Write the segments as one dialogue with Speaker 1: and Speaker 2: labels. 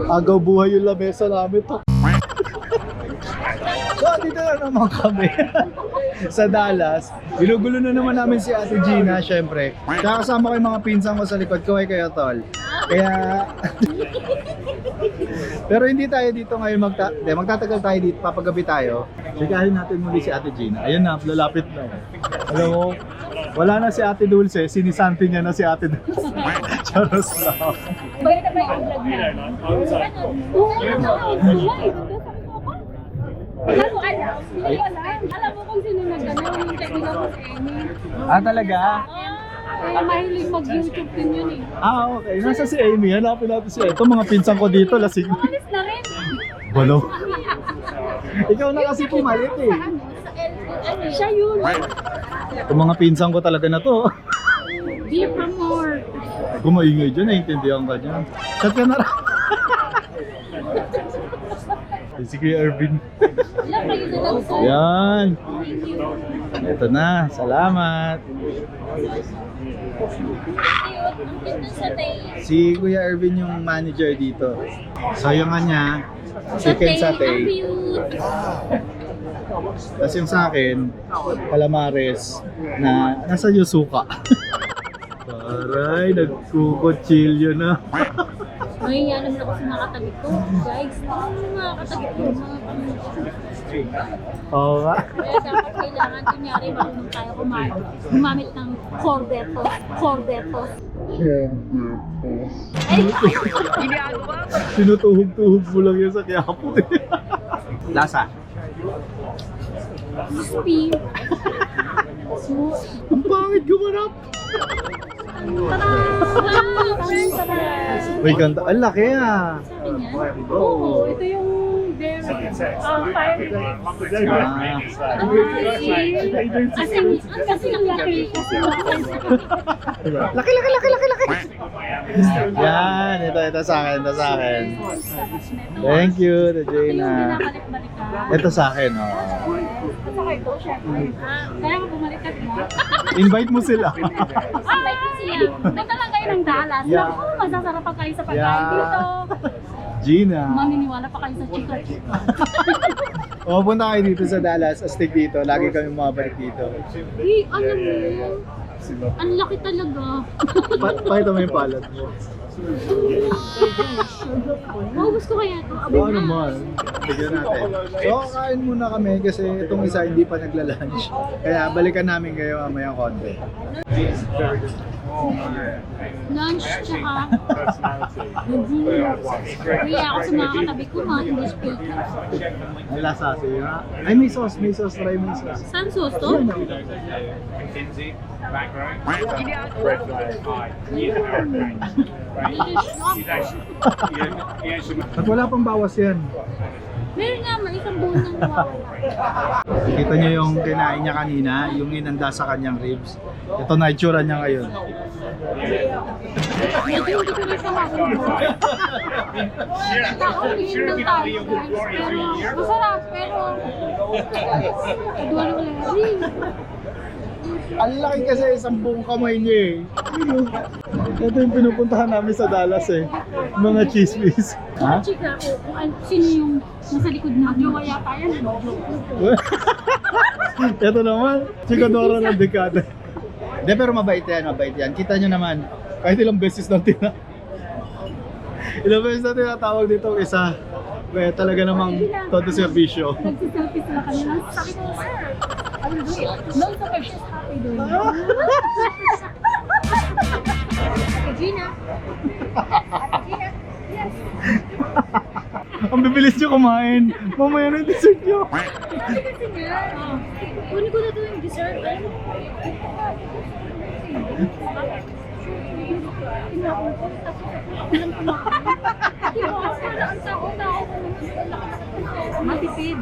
Speaker 1: Agaw buhay yung lamesa namin to. So, dito na naman kami sa Dallas. Binugulo na naman namin si Ate Gina, syempre. Kaya kasama ko yung mga pinsan ko sa likod. Kaway kayo, tol. Kaya... Pero hindi tayo dito ngayon magtatagal tayo dito, papagabi tayo. Sikahin natin muli si Ate Gina. Ayun na, lalapit na. Alam mo, wala na si Ate Dulce, sinisanti niya na si Ate Dulce. Charos lang.
Speaker 2: Balik na ba yung vlog na? Alam mo kung sino nag-gano'n, yung kaibigan ko si Amy.
Speaker 1: Ah, talaga?
Speaker 2: Mahilig mag-YouTube din yun eh.
Speaker 1: Ah, okay. Nasa si Amy. Hanapin natin siya. Ito mga pinsan ko dito, lasing.
Speaker 2: Umalis na rin.
Speaker 1: Balo. Ikaw na kasi pumalit eh.
Speaker 2: Siya yun.
Speaker 1: Itong mga pinsan ko talaga na to.
Speaker 2: Be from more.
Speaker 1: Kung maingay dyan, naiintindihan ka dyan. Chat ka na rin. Si Kuya Irvin.
Speaker 2: Ilang kayo na lang po.
Speaker 1: Yan. Ito na. Salamat. Si Kuya Irvin yung manager dito. So yung kanya, chicken satay. Tapos yung sa akin, calamares na nasa yusuka. Aray, nagkukutsilyo na.
Speaker 2: May alam na ako sa mga katabi ko. Guys, mga katabi ko, mga
Speaker 1: Oo nga.
Speaker 2: kaya dapat kailangan, kunyari, marunong tayo gumamit ng corbetos.
Speaker 1: Tinutuhog-tuhog mo lang yan sa Quiapo. Lasa.
Speaker 2: Crispy.
Speaker 1: Ang pangit gumanap. May ganda. Ang laki ah.
Speaker 2: Oo, ito yung kasi ang laki.
Speaker 1: Laki. Yan, ito sa akin. Thank you, Regina. Ito sa akin, oh.
Speaker 2: Kaya mo bumalik ka mo.
Speaker 1: Invite mo sila.
Speaker 2: Invite mo siya. Punta lang kayo ng Dallas. Naku, masasarapan kayo sa pagkain dito.
Speaker 1: Gina.
Speaker 2: Maniniwala pa kayo sa chika-chika.
Speaker 1: O, punta kayo dito sa Dallas, astig dito. Lagi kami mabalik dito.
Speaker 2: Alam mo, ang laki talaga.
Speaker 1: Pakita mo yung palad mo.
Speaker 2: Maubos ko kaya ito.
Speaker 1: Oo naman. Bigyan natin. So, kain muna kami kasi itong isa hindi pa nagla-lunch. Kaya balikan namin kayo mamaya konti.
Speaker 2: Lunch tsaka kaya ako sa mga katabi ko, mga English speaker.
Speaker 1: Ang lasa sa'yo ha? Ay, may sauce. Try mo yung sauce.
Speaker 2: Saan sauce to?
Speaker 1: At wala pang bawas yan.
Speaker 2: Meron nga, may isang buong nang nawawala.
Speaker 1: Kita nyo yung kinain niya kanina, yung inanda sa kanyang ribs. Ito na itsura niya ngayon.
Speaker 2: Medyo hindi ko na siya maubos. Nakauliin lang tayo guys, pero masarap, pero duwala ko lang rin.
Speaker 1: Ang laki kasi isang buong kamay niya eh. Ito yung pinupuntahan namin sa Dallas eh. Mga chismis. Ha?
Speaker 2: Chika ko, kung sino yung nasa likod na. Jowa yata yan.
Speaker 1: Ito naman, chikadora ng dekada. Hindi, pero mabait yan. Kita nyo naman, kahit ilang beses na tinatawag dito isa. Kaya talaga namang todo servisyo.
Speaker 2: Nagsiselfie sila kanila. Sabi ko, sir, I will do it. No, it's okay, she's happy doing it. Ate Gina. Yes.
Speaker 1: Ang bibilis nyo kumain. Mamaya na yung dessert nyo.
Speaker 2: Kasi nga, kunin ko na ito yung dessert. Matipid.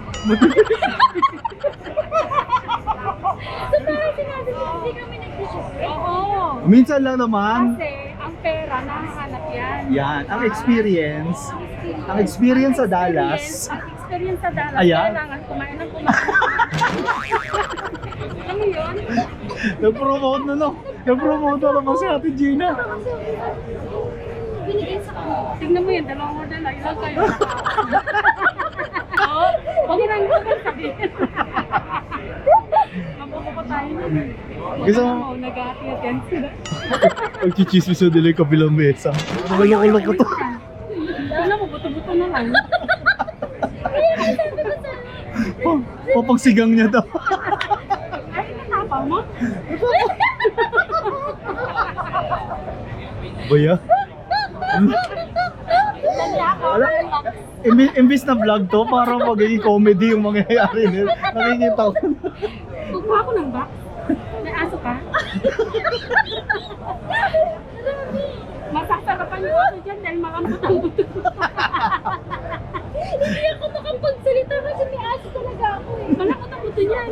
Speaker 2: So parang sinabi ko, hindi kami nag-share. Oo.
Speaker 1: Minsan lang naman.
Speaker 2: Kasi ang pera, nahahanap yan.
Speaker 1: Yan, ang experience. Ang experience sa Dallas.
Speaker 2: Ang experience sa Dallas,
Speaker 1: Ayan.
Speaker 2: kailangan kumain ng kumain. Ano yun?
Speaker 1: Nag-promote na no. Nag-promote na naman si Ate Gina.
Speaker 2: binigay sa kanya.
Speaker 3: Tignan mo yan, dalawang order lang. Ilang kayo? Oo. Huwag nang Google sabihin. Mabuko tayo nun.
Speaker 1: Gusto mo?
Speaker 3: Oo, nag-aakit yan sila.
Speaker 1: Pag-chichismis mo nila yung kabilang mesa. Nakaloko ko to.
Speaker 3: Alam mo, buto-buto na lang.
Speaker 1: Papagsigang niya daw.
Speaker 3: Ay, natapa mo?
Speaker 1: Baya? Alam, imbis na vlog to, parang magiging comedy yung mangyayari nila. Nakikita ko.
Speaker 3: Kukuha ako ng box. May aso ka? Masasarapan yung aso dyan dahil makambot ang buto.
Speaker 2: Hindi ako makapagsalita kasi may aso talaga ako eh.
Speaker 3: Malakot ang buto niyan.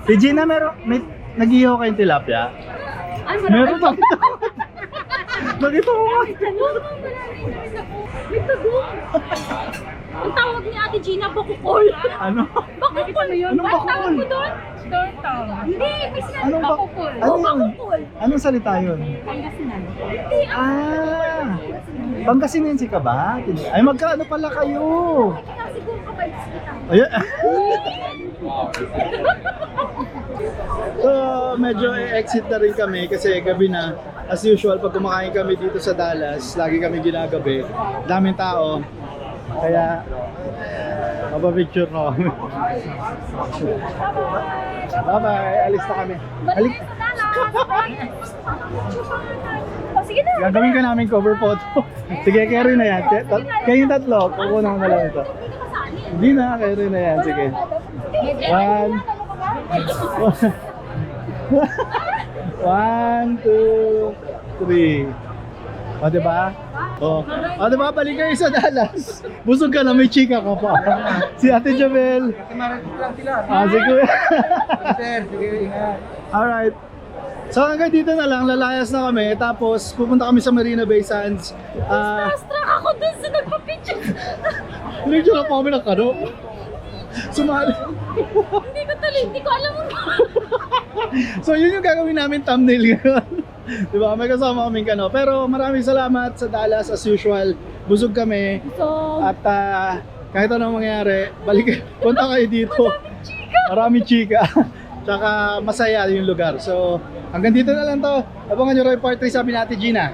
Speaker 1: Si Gina, may nag-ihaw kayong tilapia?
Speaker 3: Ay,
Speaker 1: Meron ba? Nakita ko nga.
Speaker 2: May tagong. Ang tawag ni Ate Gina, bakukol.
Speaker 1: Ano?
Speaker 2: Bakukol yun.
Speaker 1: Anong
Speaker 2: Ang tawag
Speaker 1: bakukol?
Speaker 2: mo doon?
Speaker 3: Torta.
Speaker 2: Hindi, may sinabi
Speaker 1: Anong
Speaker 2: bakukol.
Speaker 1: Ano yun?
Speaker 2: Bakukol.
Speaker 1: Anong salita yun?
Speaker 3: Pangasinan.
Speaker 1: Pangasinense ka ba? Ay, magkaano pala kayo?
Speaker 2: Kaya siguro kapag kita.
Speaker 1: Ayan. So, medyo exit na rin kami kasi gabi na. As usual, pag kumakain kami dito sa Dallas, lagi kami ginagabi. Daming tao. Kaya, mapapicture na kami. Bye-bye! Alis na kami.
Speaker 2: Balik sa Dallas. Oh, sige na.
Speaker 1: Gagawin ka namin cover photo. Sige, carry na yan. Kayong tatlo, kukunan ko na lang ito. Hindi na, carry na yan. Sige. One, two, three. O, diba? O, diba? Balik kayo sa Dallas. Busog ka na, may chika ka pa. Si Ate Jamel. Sige.
Speaker 4: Sige, ingat.
Speaker 1: Alright. So hanggang dito na lang, lalayas na kami. Tapos pupunta kami sa Marina Bay Sands.
Speaker 2: Struck ako dun sa nagpa-picture.
Speaker 1: Picture na po kami ng kano. Sumali.
Speaker 2: Hindi ko alam mo.
Speaker 1: So yun yung gagawin namin thumbnail ngayon. Diba? May kasama kaming kano. Pero maraming salamat sa Dallas as usual. Busog kami.
Speaker 2: So,
Speaker 1: At kahit anong mangyari, balik punta kayo dito. Maraming chika. Tsaka masaya yung lugar. So hanggang dito na lang to. Abangan nyo rin part 3 sabi natin Gina.